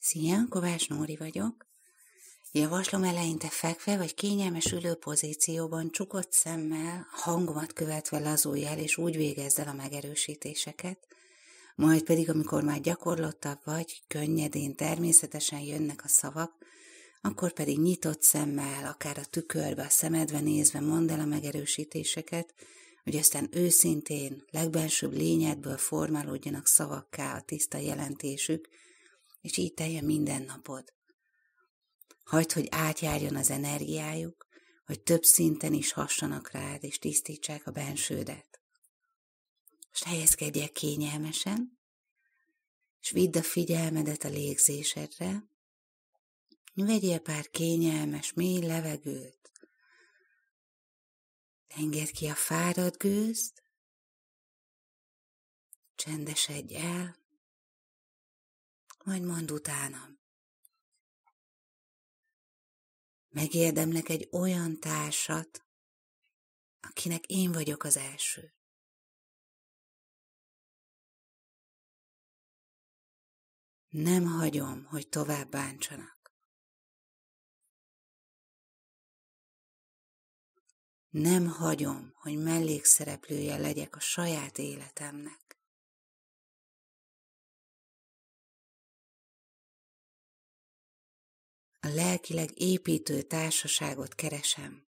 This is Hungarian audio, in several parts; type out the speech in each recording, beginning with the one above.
Szia, Kovács Nóri vagyok. Javaslom, eleinte fekve vagy kényelmes ülő pozícióban csukott szemmel, hangomat követve lazulj el, és úgy végezd el a megerősítéseket, majd pedig, amikor már gyakorlottabb vagy, könnyedén, természetesen jönnek a szavak, akkor pedig nyitott szemmel, akár a tükörbe, a szemedbe nézve mondd el a megerősítéseket, hogy aztán őszintén, legbensőbb lényedből formálódjanak szavakká a tiszta jelentésük, és így teljen minden napod. Hagyd, hogy átjárjon az energiájuk, hogy több szinten is hassanak rád, és tisztítsák a bensődet. Most helyezkedj el kényelmesen, és vidd a figyelmedet a légzésedre. Vegyél pár kényelmes, mély levegőt. Engedd ki a fáradt gőzt, csendesedj el, majd mondd utánam. Megérdemlek egy olyan társat, akinek én vagyok az első. Nem hagyom, hogy tovább bántsanak. Nem hagyom, hogy mellékszereplője legyek a saját életemnek. A lelkileg építő társaságot keresem,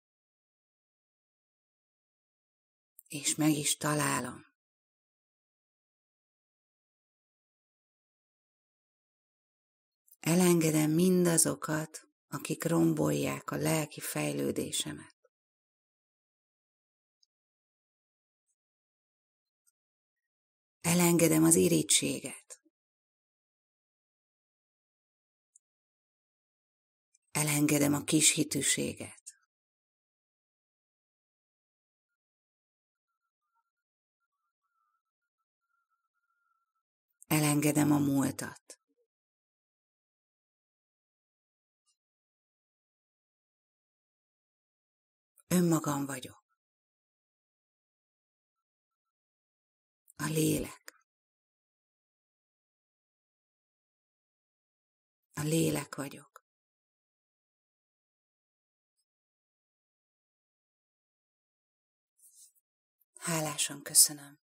és meg is találom. Elengedem mindazokat, akik rombolják a lelki fejlődésemet. Elengedem az irítséget. Elengedem a kishitűséget. Elengedem a múltat. Önmagam vagyok. A lélek. A lélek vagyok. Hálásan köszönöm.